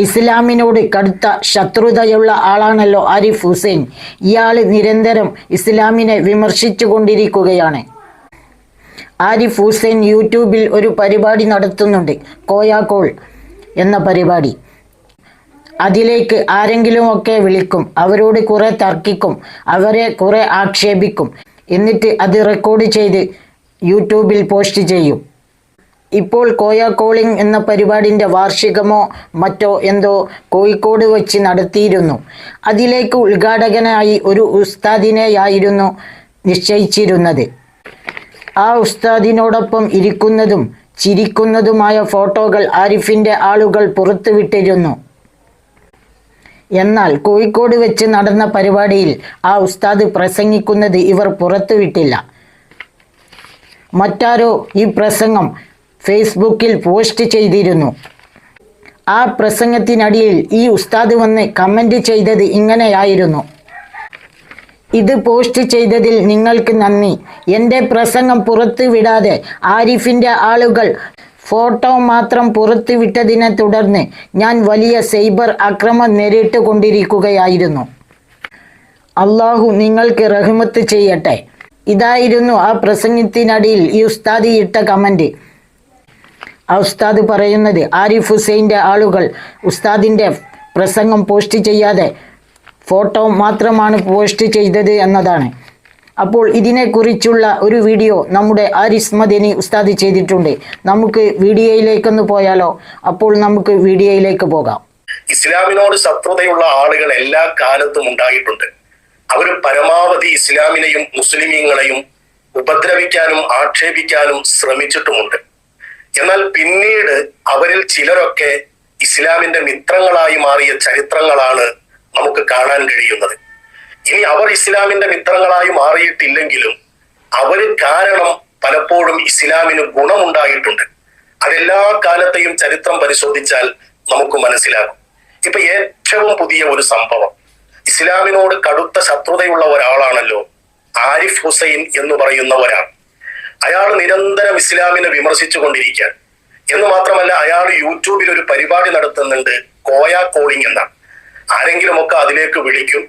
ഇസ്ലാമിനോട് കടുത്ത ശത്രുതയുള്ള ആളാണല്ലോ ആരിഫ് ഹുസൈൻ. ഇയാൾ നിരന്തരം ഇസ്ലാമിനെ വിമർശിച്ചു കൊണ്ടിരിക്കുകയാണ്. ആരിഫ് ഹുസൈൻ യൂട്യൂബിൽ ഒരു പരിപാടി നടത്തുന്നുണ്ട്, കോയാക്കോൾ എന്ന പരിപാടി. അതിലേക്ക് ആരെങ്കിലുമൊക്കെ വിളിക്കും, അവരോട് കുറെ തർക്കിക്കും, അവരെ കുറെ ആക്ഷേപിക്കും, എന്നിട്ട് അത് റെക്കോർഡ് ചെയ്ത് യൂട്യൂബിൽ പോസ്റ്റ് ചെയ്യും. ഇപ്പോൾ കോയ കോളിംഗ് എന്ന പരിപാടിൻ്റെ വാർഷികമോ മറ്റോ എന്തോ കോഴിക്കോട് വെച്ച് നടത്തിയിരുന്നു. അതിലേക്ക് ഉദ്ഘാടകനായി ഒരു ഉസ്താദിനെയായിരുന്നു നിശ്ചയിച്ചിരുന്നത്. ആ ഉസ്താദിനോടൊപ്പം ഇരിക്കുന്നതും ചിരിക്കുന്നതുമായ ഫോട്ടോകൾ ആരിഫിൻ്റെ ആളുകൾ പുറത്തുവിട്ടിരുന്നു. എന്നാൽ കോഴിക്കോട് വെച്ച് നടന്ന പരിപാടിയിൽ ആ ഉസ്താദ് പ്രസംഗിക്കുന്നത് ഇവർ പുറത്തുവിട്ടില്ല. മറ്റാരോ ഈ പ്രസംഗം ഫേസ്ബുക്കിൽ പോസ്റ്റ് ചെയ്തിരുന്നു. ആ പ്രസംഗത്തിനടിയിൽ ഈ ഉസ്താദ് വന്ന് കമൻ്റ് ചെയ്തത് ഇങ്ങനെയായിരുന്നു: ഇത് പോസ്റ്റ് ചെയ്തതിൽ നിങ്ങൾക്ക് നന്ദി. എൻ്റെ പ്രസംഗം പുറത്തു വിടാതെ ആരിഫിൻ്റെ ആളുകൾ ഫോട്ടോ മാത്രം പുറത്തുവിട്ടതിനെ തുടർന്ന് ഞാൻ വലിയ സൈബർ ആക്രമണം നേരിട്ടുകൊണ്ടിരിക്കുകയായിരുന്നു. അള്ളാഹു നിങ്ങൾക്ക് റഹ്മത്ത് ചെയ്യട്ടെ. ഇതായിരുന്നു ആ പ്രസംഗത്തിനടിയിൽ ഈ ഉസ്താദ് ഇട്ട കമൻ്റ്. ആ ഉസ്താദ് പറയുന്നത് ആരിഫ് ഹുസൈൻ്റെ ആളുകൾ ഉസ്താദിൻ്റെ പ്രസംഗം പോസ്റ്റ് ചെയ്യാതെ ഫോട്ടോ മാത്രമാണ് പോസ്റ്റ് ചെയ്തത് എന്നതാണ്. അപ്പോൾ ഇതിനെക്കുറിച്ചുള്ള ഒരു വീഡിയോ നമ്മുടെ ആരിസ് മദനി ഉസ്താദ് ചെയ്തിട്ടുണ്ട്. നമുക്ക് വീഡിയോയിലേക്കൊന്ന് പോയാലോ? അപ്പോൾ നമുക്ക് വീഡിയോയിലേക്ക് പോകാം. ഇസ്ലാമിനോട് ശത്രുതയുള്ള ആളുകൾ എല്ലാ കാലത്തും ഉണ്ടായിട്ടുണ്ട്. അവർ പരമാവധി ഇസ്ലാമിനെയും മുസ്ലിമീങ്ങളെയും ഉപദ്രവിക്കാനും ആക്ഷേപിക്കാനും ശ്രമിച്ചിട്ടുമുണ്ട്. എന്നാൽ പിന്നീട് അവരിൽ ചിലരൊക്കെ ഇസ്ലാമിന്റെ മിത്രങ്ങളായി മാറിയ ചരിത്രങ്ങളാണ് നമുക്ക് കാണാൻ കഴിയുന്നത്. ഇനി അവർ ഇസ്ലാമിന്റെ മിത്രങ്ങളായി മാറിയിട്ടില്ലെങ്കിലും അവര് കാരണം പലപ്പോഴും ഇസ്ലാമിന് ഗുണമുണ്ടായിട്ടുണ്ട്. അതെല്ലാ കാലത്തെയും ചരിത്രം പരിശോധിച്ചാൽ നമുക്ക് മനസ്സിലാകും. ഇപ്പൊ ഏറ്റവും പുതിയ ഒരു സംഭവം, ഇസ്ലാമിനോട് കടുത്ത ശത്രുതയുള്ള ഒരാളാണല്ലോ ആരിഫ് ഹുസൈൻ എന്ന് പറയുന്ന ഒരാൾ. അയാൾ നിരന്തരം ഇസ്ലാമിനെ വിമർശിച്ചു കൊണ്ടിരിക്കുകയാണ്. എന്ന് മാത്രമല്ല, അയാൾ യൂട്യൂബിൽ ഒരു പരിപാടി നടത്തുന്നുണ്ട്, കോയ കോളിംഗ് എന്ന. ആരെങ്കിലുമൊക്കെ അതിലേക്ക് വിളിക്കും,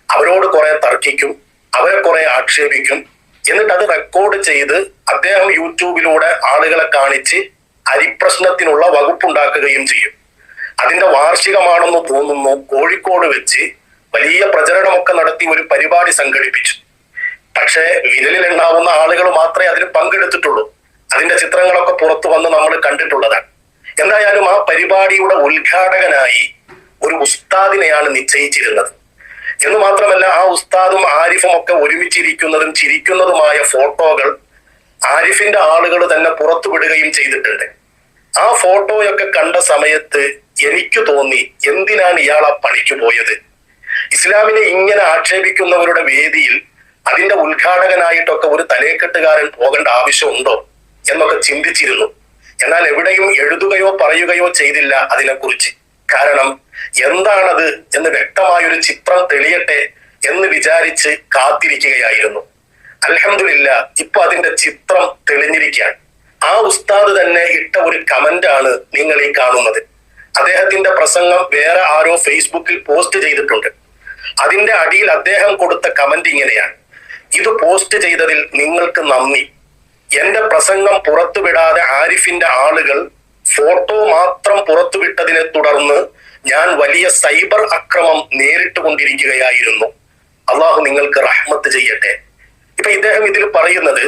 അവരോട് കുറെ തർക്കിക്കും, അവരെ കുറെ ആക്ഷേപിക്കും, എന്നിട്ട് അത് റെക്കോർഡ് ചെയ്ത് അദ്ദേഹം യൂട്യൂബിലൂടെ ആളുകളെ കാണിച്ച് അരിപ്രശ്നത്തിനുള്ള വകുപ്പുണ്ടാക്കുകയും ചെയ്യും. അതിന്റെ വാർഷികമാണെന്ന് തോന്നുന്നു കോഴിക്കോട് വെച്ച് വലിയ പ്രചരണമൊക്കെ നടത്തി ഒരു പരിപാടി സംഘടിപ്പിച്ചു. പക്ഷേ വിരലിലുണ്ടാവുന്ന ആളുകൾ മാത്രമേ അതിൽ പങ്കെടുത്തിട്ടുള്ളൂ. അതിന്റെ ചിത്രങ്ങളൊക്കെ പുറത്തു വന്ന് നമ്മൾ കണ്ടിട്ടുള്ളതാണ്. എന്തായാലും ആ പരിപാടിയുടെ ഉദ്ഘാടകനായി ഒരു ഉസ്താദിനെയാണ് നിശ്ചയിച്ചിരുന്നത്. എന്ന് മാത്രമല്ല, ആ ഉസ്താദും ആരിഫും ഒക്കെ ഒരുമിച്ചിരിക്കുന്നതും ചിരിക്കുന്നതുമായ ഫോട്ടോകൾ ആരിഫിന്റെ ആളുകൾ തന്നെ പുറത്തുവിടുകയും ചെയ്തിട്ടുണ്ട്. ആ ഫോട്ടോയൊക്കെ കണ്ട സമയത്ത് എനിക്ക് തോന്നി, എന്തിനാണ് ഇയാൾ ആ പണിക്ക് പോയത്? ഇസ്ലാമിനെ ഇങ്ങനെ ആക്ഷേപിക്കുന്നവരുടെ വേദിയിൽ അതിന്റെ ഉദ്ഘാടകനായിട്ടൊക്കെ ഒരു തലേക്കെട്ടുകാരൻ പോകേണ്ട ആവശ്യമുണ്ടോ എന്നൊക്കെ ചിന്തിച്ചിരുന്നു. എന്നാൽ എവിടെയും എഴുതുകയോ പറയുകയോ ചെയ്തില്ല അതിനെക്കുറിച്ച്. കാരണം എന്താണത് എന്ന് വ്യക്തമായൊരു ചിത്രം തെളിയട്ടെ എന്ന് വിചാരിച്ച് കാത്തിരിക്കുകയായിരുന്നു. അൽഹംദുലില്ലാ, ഇപ്പൊ അതിന്റെ ചിത്രം തെളിഞ്ഞിരിക്കുകയാണ്. ആ ഉസ്താദ് തന്നെ ഇട്ട ഒരു കമന്റ് ആണ് നിങ്ങൾ ഈ കാണുന്നത്. അദ്ദേഹത്തിന്റെ പ്രസംഗം വേറെ ആരോ ഫേസ്ബുക്കിൽ പോസ്റ്റ് ചെയ്തിട്ടുണ്ട്. അതിന്റെ അടിയിൽ അദ്ദേഹം കൊടുത്ത കമന്റ് ഇങ്ങനെയാണ്: ഇത് പോസ്റ്റ് ചെയ്തതിൽ നിങ്ങൾക്ക് നന്ദി. എന്റെ പ്രസംഗം പുറത്തുവിടാതെ ആരിഫിന്റെ ആളുകൾ ഫോട്ടോ മാത്രം പുറത്തുവിട്ടതിനെ തുടർന്ന് ഞാൻ വലിയ സൈബർ അക്രമം നേരിട്ട് കൊണ്ടിരിക്കുകയായിരുന്നു. അള്ളാഹു നിങ്ങൾക്ക് റഹ്മത്ത് ചെയ്യട്ടെ. ഇപ്പൊ ഇദ്ദേഹം ഇതിൽ പറയുന്നത്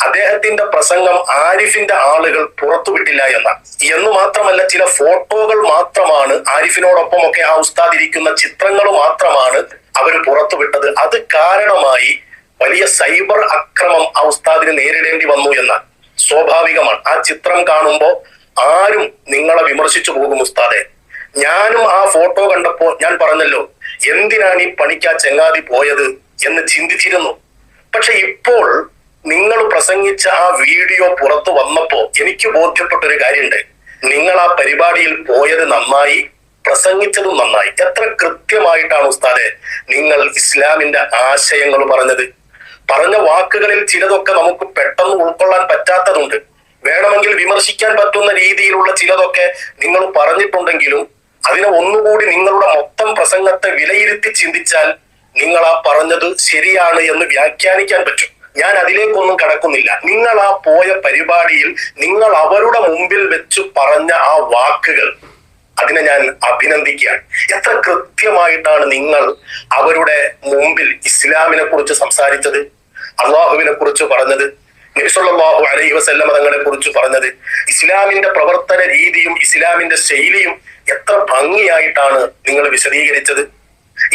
അദ്ദേഹത്തിന്റെ പ്രസംഗം ആരിഫിന്റെ ആളുകൾ പുറത്തുവിട്ടില്ല എന്നാണ്. എന്ന് മാത്രമല്ല, ചില ഫോട്ടോകൾ മാത്രമാണ്, ആരിഫിനോടൊപ്പമൊക്കെ ആ ഉസ്താദ് ഇരിക്കുന്ന ചിത്രങ്ങൾ മാത്രമാണ് അവർ പുറത്തുവിട്ടത്. അത് കാരണമായി വലിയ സൈബർ അക്രമം ആ ഉസ്താദിന് നേരിടേണ്ടി വന്നു എന്നാണ്. സ്വാഭാവികമാണ്. ആ ചിത്രം കാണുമ്പോൾ ആരും നിങ്ങളെ വിമർശിച്ചു പോകും ഉസ്താദെ. ഞാനും ആ ഫോട്ടോ കണ്ടപ്പോ ഞാൻ പറഞ്ഞല്ലോ, എന്തിനാണ് ഈ പണിക്ക് ആ ചെങ്ങാതി പോയത് എന്ന് ചിന്തിച്ചിരുന്നു. പക്ഷെ ഇപ്പോൾ നിങ്ങൾ പ്രസംഗിച്ച ആ വീഡിയോ പുറത്തു വന്നപ്പോ എനിക്ക് ബോധ്യപ്പെട്ടൊരു കാര്യമുണ്ട്. നിങ്ങൾ ആ പരിപാടിയിൽ പോയത് നന്നായി, പ്രസംഗിച്ചതും നന്നായി. എത്ര കൃത്യമായിട്ടാണ് ഉസ്താദെ നിങ്ങൾ ഇസ്ലാമിന്റെ ആശയങ്ങൾ പറഞ്ഞത്. പറഞ്ഞ വാക്കുകളിൽ ചിലതൊക്കെ നമുക്ക് പെട്ടെന്ന് ഉൾക്കൊള്ളാൻ പറ്റാത്തതുണ്ട്. വേണമെങ്കിൽ വിമർശിക്കാൻ പറ്റുന്ന രീതിയിലുള്ള ചിലതൊക്കെ നിങ്ങൾ പറഞ്ഞിട്ടുണ്ടെങ്കിലും അതിനെ ഒന്നുകൂടി നിങ്ങളുടെ മൊത്തം പ്രസംഗത്തെ വിലയിരുത്തി ചിന്തിച്ചാൽ നിങ്ങൾ ആ പറഞ്ഞത് ശരിയാണ് എന്ന് വ്യാഖ്യാനിക്കാൻ പറ്റും. ഞാൻ അതിലേക്കൊന്നും കടക്കുന്നില്ല. നിങ്ങൾ ആ പോയ പരിപാടിയിൽ നിങ്ങൾ അവരുടെ മുമ്പിൽ വെച്ച് പറഞ്ഞ ആ വാക്കുകൾ, അതിനെ ഞാൻ അഭിനന്ദിക്കുകയാണ്. എത്ര കൃത്യമായിട്ടാണ് നിങ്ങൾ അവരുടെ മുമ്പിൽ ഇസ്ലാമിനെ കുറിച്ച് സംസാരിച്ചത്, അള്ളാഹുവിനെ കുറിച്ച് പറഞ്ഞത്, നബി സല്ലല്ലാഹു അലൈഹി വസല്ലം തങ്ങളെ കുറിച്ച് പറഞ്ഞത്. ഇസ്ലാമിന്റെ പ്രവർത്തന രീതിയും ഇസ്ലാമിന്റെ ശൈലിയും എത്ര ഭംഗിയായിട്ടാണ് നിങ്ങൾ വിശദീകരിച്ചത്.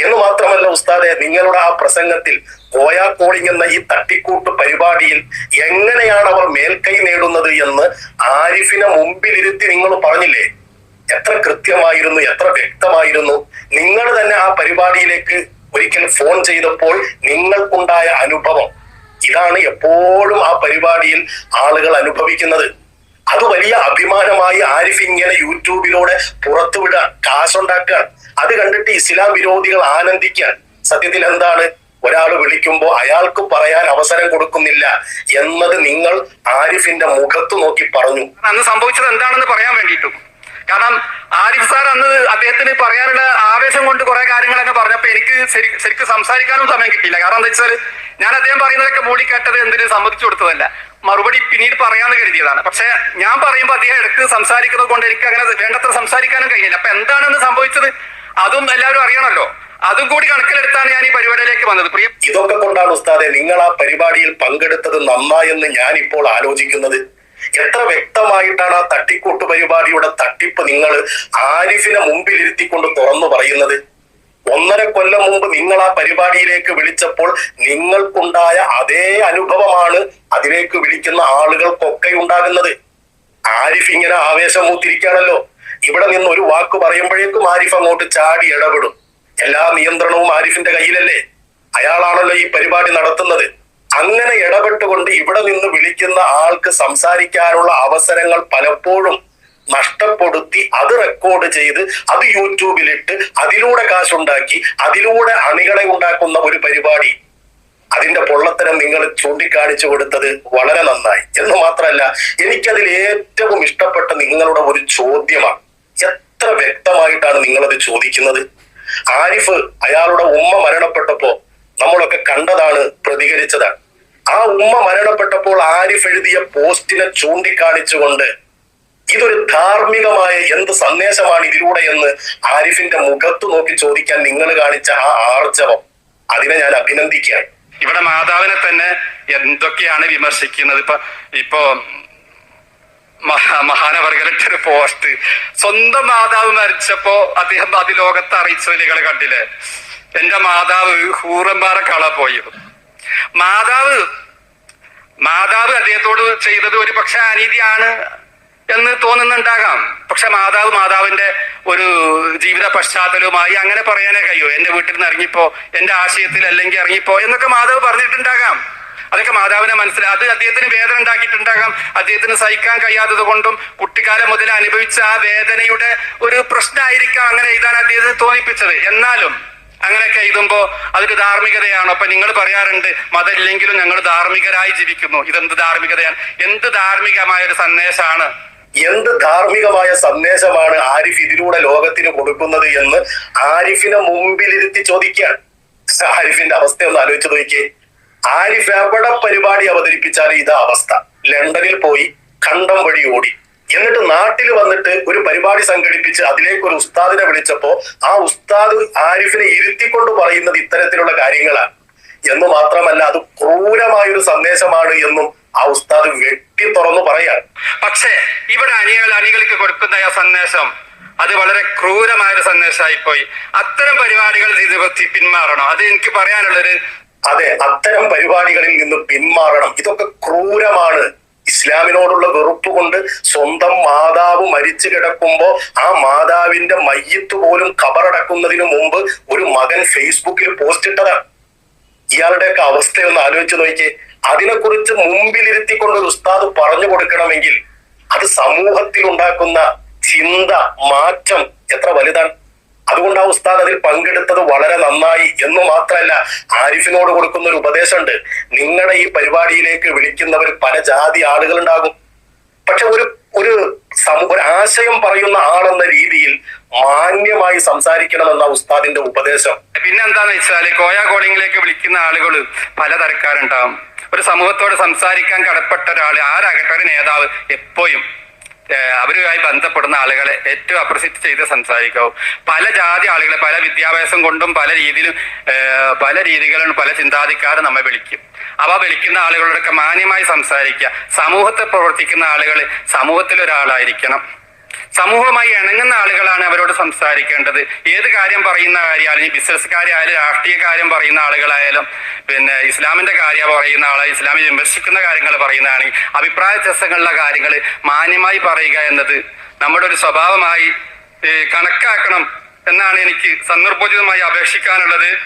എന്ന് മാത്രമല്ല ഉസ്താദെ, നിങ്ങളുടെ ആ പ്രസംഗത്തിൽ കോയാ കോളിംഗ് എന്ന ഈ തട്ടിക്കൂട്ട് പരിപാടിയിൽ എങ്ങനെയാണ് അവർ മേൽക്കൈ നേടുന്നത് എന്ന് ആരിഫിനെ മുമ്പിലിരുത്തി നിങ്ങൾ പറഞ്ഞില്ലേ? എത്ര കൃത്യമായിരുന്നു, എത്ര വ്യക്തമായിരുന്നു. നിങ്ങൾ തന്നെ ആ പരിപാടിയിലേക്ക് ഒരിക്കൽ ഫോൺ ചെയ്തപ്പോൾ നിങ്ങൾക്കുണ്ടായ അനുഭവം ഇതാണ് എപ്പോഴും ആ പരിപാടിയിൽ ആളുകൾ അനുഭവിക്കുന്നത്. അത് വലിയ അഭിമാനമായി ആരിഫ് ഇങ്ങനെ യൂട്യൂബിലൂടെ പുറത്തുവിടാൻ, കാശുണ്ടാക്കാൻ, അത് കണ്ടിട്ട് ഇസ്ലാം വിരോധികൾ ആനന്ദിക്കാൻ. സത്യത്തിൽ എന്താണ്, ഒരാൾ വിളിക്കുമ്പോൾ അയാൾക്ക് പറയാൻ അവസരം കൊടുക്കുന്നില്ല എന്നത് നിങ്ങൾ ആരിഫിന്റെ മുഖത്ത് നോക്കി പറഞ്ഞു. അന്ന് സംഭവിച്ചത് എന്താണെന്ന് പറയാൻ വേണ്ടിയിട്ടും, കാരണം ആരിഫ് സാർ അന്ന് അദ്ദേഹത്തിന് പറയാനുള്ള ആവേശം കൊണ്ട് കുറെ കാര്യങ്ങളൊക്കെ പറഞ്ഞപ്പോ എനിക്ക് ശരിക്കും സംസാരിക്കാനും സമയം കിട്ടിയില്ല. കാരണം എന്താ വെച്ചാൽ ഞാൻ അദ്ദേഹം പറയുന്നതൊക്കെ മൂടി കേട്ടത് എന്തിനു സമ്മതിച്ചു കൊടുത്തതല്ല, മറുപടി പിന്നീട് പറയാന്ന് കരുതിയതാണ്. പക്ഷെ ഞാൻ പറയുമ്പോൾ അദ്ദേഹം എടുത്ത് സംസാരിക്കുന്നത് കൊണ്ട് എനിക്ക് അങ്ങനെ വേണ്ടത്ര സംസാരിക്കാനും കഴിഞ്ഞില്ല. അപ്പൊ എന്താണെന്ന് സംഭവിച്ചത് അതും എല്ലാവരും അറിയണമല്ലോ. അതും കൂടി കണക്കിലെടുത്താണ് ഞാൻ ഈ പരിപാടിയിലേക്ക് വന്നത്. ഇതൊക്കെ കൊണ്ടാണ് ഉസ്താദെ നിങ്ങൾ ആ പരിപാടിയിൽ പങ്കെടുത്തത് നന്നായെന്ന് ഞാൻ ഇപ്പോൾ ആലോചിക്കുന്നത്. എത്ര വ്യക്തമായിട്ടാണ് ആ തട്ടിക്കൂട്ട് പരിപാടിയുടെ തട്ടിപ്പ് നിങ്ങൾ ആരിഫിനെ മുമ്പിൽ ഇരുത്തിക്കൊണ്ട് തുറന്നു പറയുന്നത്. 1.5 കൊല്ലം മുമ്പ് നിങ്ങൾ ആ പരിപാടിയിലേക്ക് വിളിച്ചപ്പോൾ നിങ്ങൾക്കുണ്ടായ അതേ അനുഭവമാണ് അതിലേക്ക് വിളിക്കുന്ന ആളുകൾക്കൊക്കെ ഉണ്ടാകുന്നത്. ആരിഫ് ഇങ്ങനെ ആവേശം മൂത്തിരിക്കുകയാണല്ലോ. ഇവിടെ നിന്ന് ഒരു വാക്ക് പറയുമ്പോഴേക്കും ആരിഫ് അങ്ങോട്ട് ചാടി ഇടപെടും. എല്ലാ നിയന്ത്രണവും ആരിഫിന്റെ കയ്യിലല്ലേ? അയാളാണല്ലോ ഈ പരിപാടി നടത്തുന്നത്. അങ്ങനെ ഇടപെട്ടുകൊണ്ട് ഇവിടെ നിന്ന് വിളിക്കുന്ന ആൾക്ക് സംസാരിക്കാനുള്ള അവസരങ്ങൾ പലപ്പോഴും നഷ്ടപ്പെടുത്തി അത് റെക്കോർഡ് ചെയ്ത് അത് യൂട്യൂബിലിട്ട് അതിലൂടെ കാശുണ്ടാക്കി അതിലൂടെ അണികളെ ഉണ്ടാക്കുന്ന ഒരു പരിപാടി, അതിന്റെ പൊള്ളത്തരം നിങ്ങൾ ചൂണ്ടിക്കാണിച്ചു കൊടുത്തത് വളരെ നന്നായി. എന്ന് മാത്രമല്ല, എനിക്കതിൽ ഏറ്റവും ഇഷ്ടപ്പെട്ട നിങ്ങളുടെ ഒരു ചോദ്യമാണ്. എത്ര വ്യക്തമായിട്ടാണ് നിങ്ങളത് ചോദിക്കുന്നത്. ആരിഫ് അയാളുടെ ഉമ്മ മരണപ്പെട്ടപ്പോ നമ്മളൊക്കെ കണ്ടതാണ്, പ്രതികരിച്ചതാണ്. ആ ഉമ്മ മരണപ്പെട്ടപ്പോൾ ആരിഫ് എഴുതിയ പോസ്റ്റിനെ ചൂണ്ടിക്കാണിച്ചുകൊണ്ട് ഇതൊരു ധാർമ്മികമായ എന്ത് സന്ദേശമാണ് ഇതിലൂടെ എന്ന് ആരിഫിന്റെ മുഖത്ത് നോക്കി ചോദിക്കാൻ നിങ്ങൾ കാണിച്ച ആ ആർജവം, അതിനെ ഞാൻ അഭിനന്ദിക്കുകയാണ്. ഇവിടെ മാതാവിനെ തന്നെ എന്തൊക്കെയാണ് വിമർശിക്കുന്നത്. ഇപ്പോ മഹാനവർഗലിട്ട ഒരു പോസ്റ്റ്, സ്വന്തം മാതാവ് മരിച്ചപ്പോ അദ്ദേഹം അതിലോകത്ത് അറിയിച്ച നിങ്ങൾ കണ്ടില്ലേ? എന്റെ മാതാവ് ഹൂറന്മാരെ കള പോയി. മാതാവ് അദ്ദേഹത്തോട് ചെയ്തത് ഒരു പക്ഷെ അനീതിയാണ് എന്ന് തോന്നുന്നുണ്ടാകാം. പക്ഷെ മാതാവിന്റെ ഒരു ജീവിത പശ്ചാത്തലവുമായി അങ്ങനെ പറയാനേ കഴിയോ? എന്റെ വീട്ടിൽ നിന്ന് ഇറങ്ങിപ്പോ, എന്റെ ആശയത്തിൽ അല്ലെങ്കിൽ ഇറങ്ങിപ്പോ എന്നൊക്കെ മാതാവ് പറഞ്ഞിട്ടുണ്ടാകാം. അതൊക്കെ മാതാവിനെ മനസ്സിലായി. അത് അദ്ദേഹത്തിന് വേദന ഉണ്ടാക്കിയിട്ടുണ്ടാകാം. അദ്ദേഹത്തിന് സഹിക്കാൻ കഴിയാത്തത് കൊണ്ടും കുട്ടിക്കാലം മുതൽ അനുഭവിച്ച ആ വേദനയുടെ ഒരു പ്രശ്നമായിരിക്കാം അങ്ങനെ എഴുതാൻ അദ്ദേഹത്തിന് തോന്നിപ്പിച്ചത്. എന്നാലും അങ്ങനെയൊക്കെ എഴുതുമ്പോ അതൊരു ധാർമ്മികതയാണോ? അപ്പൊ നിങ്ങൾ പറയാറുണ്ട് മതമില്ലെങ്കിലും ഞങ്ങൾ ധാർമ്മികരായി ജീവിക്കുന്നു. ഇതെന്ത് ധാർമ്മികതയാണ്? എന്ത് ധാർമ്മികമായ ഒരു സന്ദേശമാണ്? എന്ത് ധാർമ്മികമായ സന്ദേശമാണ് ആരിഫ് ഇതിലൂടെ ലോകത്തിന് കൊടുക്കുന്നത് എന്ന് ആരിഫിനെ മുമ്പിലിരുത്തി ചോദിക്കുകയാണ്. ആരിഫിന്റെ അവസ്ഥ ഒന്ന് ആലോചിച്ച് നോക്കിയേ. ആരിഫ് എവിടെ പരിപാടി അവതരിപ്പിച്ചാലും ഇതാ അവസ്ഥ. ലണ്ടനിൽ പോയി കണ്ടം വഴി ഓടി, എന്നിട്ട് നാട്ടിൽ വന്നിട്ട് ഒരു പരിപാടി സംഘടിപ്പിച്ച് അതിലേക്ക് ഒരു ഉസ്താദിനെ വിളിച്ചപ്പോ ആ ഉസ്താദ് ആരിഫിനെ ഇരുത്തിക്കൊണ്ട് പറയുന്നത് ഇത്തരത്തിലുള്ള കാര്യങ്ങളാണ്. എന്ന് മാത്രമല്ല, അത് ക്രൂരമായൊരു സന്ദേശമാണ് എന്നും ആ ഉസ്താദ് വെട്ടി തുറന്നു പറയാണ്. പക്ഷേ ഇവിടെ അണികൾക്ക് കൊടുക്കുന്ന ആ സന്ദേശം അത് വളരെ ക്രൂരമായൊരു സന്ദേശമായി പോയി. അത്തരം പരിപാടികൾ പിന്മാറണം. അത് എനിക്ക് പറയാനുള്ളൊരു അതെ, അത്തരം പരിപാടികളിൽ നിന്ന് പിന്മാറണം. ഇതൊക്കെ ക്രൂരമാണ്. ഇസ്ലാമിനോടുള്ള വെറുപ്പ് കൊണ്ട് സ്വന്തം മാതാവ് മരിച്ചു കിടക്കുമ്പോ ആ മാതാവിന്റെ മയ്യത്ത് പോലും ഖബറടക്കുന്നതിന് മുമ്പ് ഒരു മകൻ ഫേസ്ബുക്കിൽ പോസ്റ്റ് ഇട്ടതാണ്. ഇയാളുടെയൊക്കെ അവസ്ഥയൊന്ന് ആലോചിച്ച് നോക്കിയേ. അതിനെക്കുറിച്ച് മുമ്പിലിരുത്തിക്കൊണ്ട് ഒരു ഉസ്താദ് പറഞ്ഞു കൊടുക്കണമെങ്കിൽ അത് സമൂഹത്തിൽ ഉണ്ടാക്കുന്ന ചിന്ത, മാറ്റം എത്ര വലുതാണ്. അതുകൊണ്ട് ആ ഉസ്താദ് അതിൽ പങ്കെടുത്തത് വളരെ നന്നായി. എന്ന് മാത്രമല്ല, ആരിഫിനോട് കൊടുക്കുന്ന ഒരു ഉപദേശമുണ്ട്. നിങ്ങളുടെ ഈ പരിപാടിയിലേക്ക് വിളിക്കുന്നവർ പല ജാതി ആളുകളുണ്ടാകും. പക്ഷെ ഒരു ആശയം പറയുന്ന ആളെന്ന രീതിയിൽ മാന്യമായി സംസാരിക്കണമെന്ന ഉസ്താദിന്റെ ഉപദേശം. പിന്നെന്താന്ന് വെച്ചാല് കോളിംഗിലേക്ക് വിളിക്കുന്ന ആളുകൾ പലതരക്കാരുണ്ടാവും. ഒരു സമൂഹത്തോട് സംസാരിക്കാൻ കടപ്പെട്ട ഒരാൾ ആരാകട്ടെ, ഒരു നേതാവ് എപ്പോഴും അവരുമായി ബന്ധപ്പെടുന്ന ആളുകളെ ഏറ്റവും അപ്രിസിയേറ്റ് ചെയ്ത് സംസാരിക്കാവും. പല ജാതി ആളുകളെ പല വിദ്യാഭ്യാസം കൊണ്ടും പല രീതികളും പല ചിന്താധിക്കാരും നമ്മെ വിളിക്കും. അവ വിളിക്കുന്ന ആളുകളോടൊക്കെ മാന്യമായി സംസാരിക്കുക. സമൂഹത്തെ പ്രവർത്തിക്കുന്ന ആളുകൾ സമൂഹത്തിലൊരാളായിരിക്കണം. സമൂഹവുമായി ഇണങ്ങുന്ന ആളുകളാണ് അവരോട് സംസാരിക്കേണ്ടത്. ഏത് കാര്യം പറയുന്ന കാര്യമായാലും, ഈ ബിസിനസ് കാര്യമായാലും, രാഷ്ട്രീയ കാര്യം പറയുന്ന ആളുകളായാലും, പിന്നെ ഇസ്ലാമിന്റെ കാര്യം പറയുന്ന ആളെ, ഇസ്ലാമിൽ വിമർശിക്കുന്ന കാര്യങ്ങൾ പറയുന്നതാണെങ്കിൽ അഭിപ്രായ വ്യത്യാസങ്ങളുള്ള കാര്യങ്ങൾ മാന്യമായി പറയുക എന്നത് നമ്മുടെ ഒരു സ്വഭാവമായി കണക്കാക്കണം എന്നാണ് എനിക്ക് സന്ദർഭോചിതമായി അപേക്ഷിക്കാനുള്ളത്.